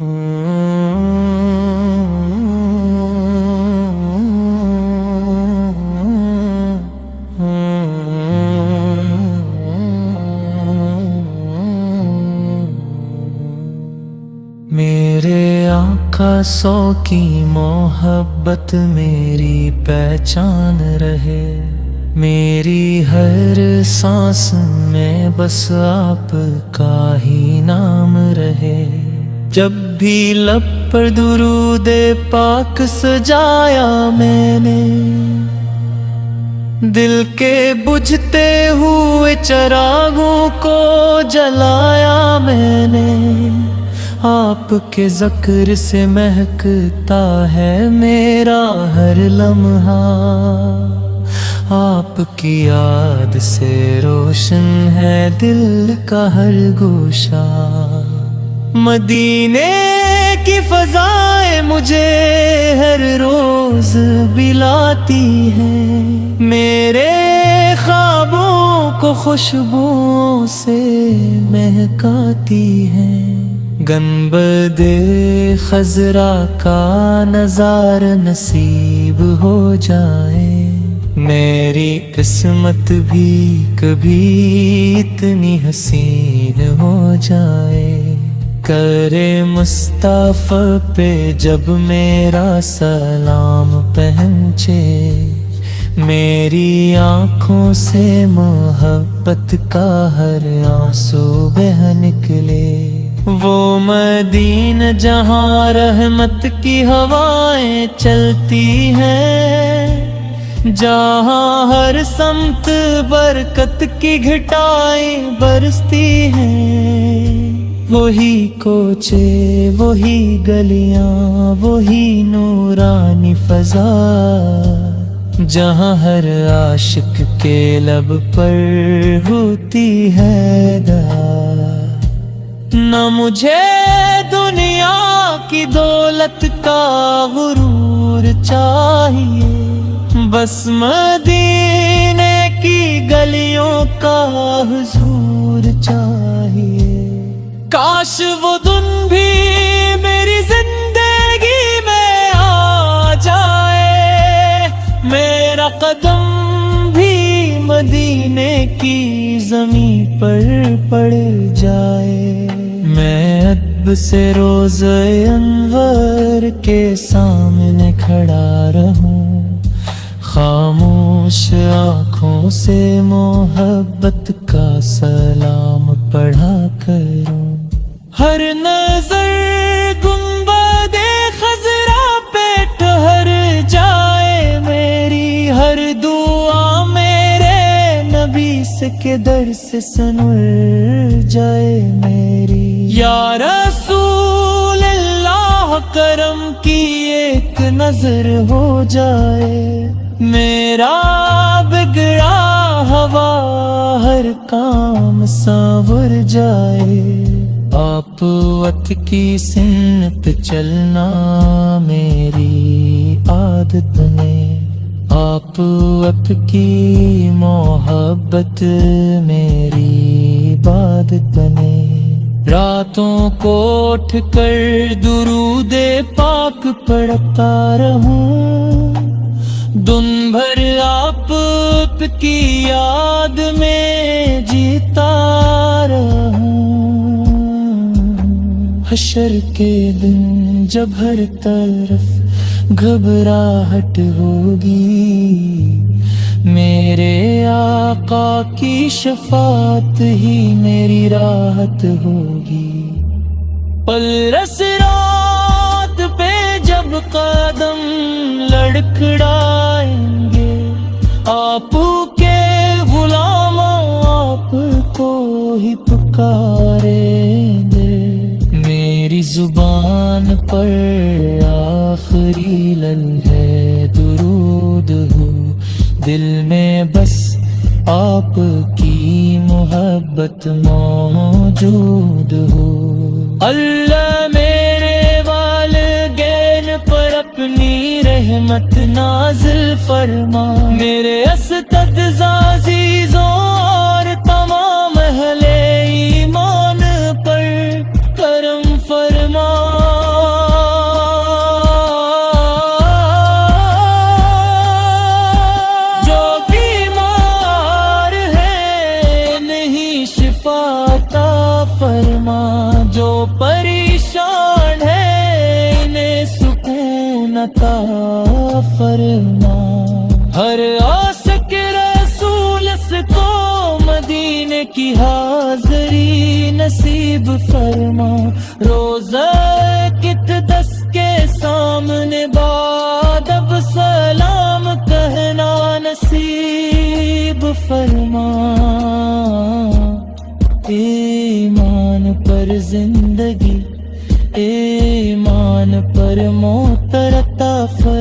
میرے آقا سو کی محبت میری پہچان رہے، میری ہر سانس میں بس آپ کا ہی نام رہے۔ جب بھی لب پر درود پاک سجایا میں نے، دل کے بجھتے ہوئے چراغوں کو جلایا میں نے۔ آپ کے ذکر سے مہکتا ہے میرا ہر لمحہ، آپ کی یاد سے روشن ہے دل کا ہر گوشہ۔ مدینے کی فضائیں مجھے ہر روز بلاتی ہیں، میرے خوابوں کو خوشبوؤں سے مہکاتی ہیں۔ گنبد خضرا کا نظارہ نصیب ہو جائے، میری قسمت بھی کبھی اتنی حسین ہو جائے۔ کرے مصطفیٰ پہ جب میرا سلام پہنچے، میری آنکھوں سے محبت کا ہر آنسو بہہ نکلے۔ وہ مدینہ جہاں رحمت کی ہوائیں چلتی ہیں، جہاں ہر سمت برکت کی گھٹائیں برستی ہیں۔ وہی کوچے، وہی گلیاں، وہی نورانی فضا، جہاں ہر عاشق کے لب پر ہوتی ہے دعا۔ نہ مجھے دنیا کی دولت کا غرور چاہیے، بس مدینے کی گلیوں کا حضور چاہیے۔ کاش وہ دن بھی میری زندگی میں آ جائے، میرا قدم بھی مدینے کی زمین پر پڑ جائے۔ میں ادب سے روز انور کے سامنے کھڑا رہوں، خاموش آنکھوں سے محبت کا سلام پڑھا کروں۔ ہر نظر گنبد خضرا پہ ٹھہر جائے میری، ہر دعا میرے نبی سے کے در سے سنور جائے میری۔ یا رسول اللہ کرم کی ایک نظر ہو جائے، میرا بگڑا ہوا ہر کام سنور جائے۔ آپ وقت کی سمت چلنا میری عادت نے، آپ وقت کی محبت میری عبادت بنے۔ راتوں کو اٹھ کر درود پاک پڑھتا رہوں، دن بھر آپ کی یاد میں جیتا رہوں۔ حشر کے دن جب ہر طرف گھبراہٹ ہوگی، میرے آقا کی شفاعت ہی میری راحت ہوگی۔ پلرس رات پہ جب قدم لڑکھڑائیں گے، آپ کے غلاموں آپ کو ہی پکاریں گے۔ میری زبان پر آخری لمحے درود ہو، دل میں بس آپ کی محبت موجود ہو۔ اللہ میرے والدین پر اپنی رحمت نازل فرما، میرے اساتذہ عزیزوں اور تمام اہل ایمان پر کرم فرما۔ عطا فرما. ہر عاشق رسول اس کو مدینے کی حاضری نصیب فرما. روزہ اقدس کے سامنے بادب سلام کہنا نصیب فرما. ایمان پر زندگی ایمان پر موت عطا فرما.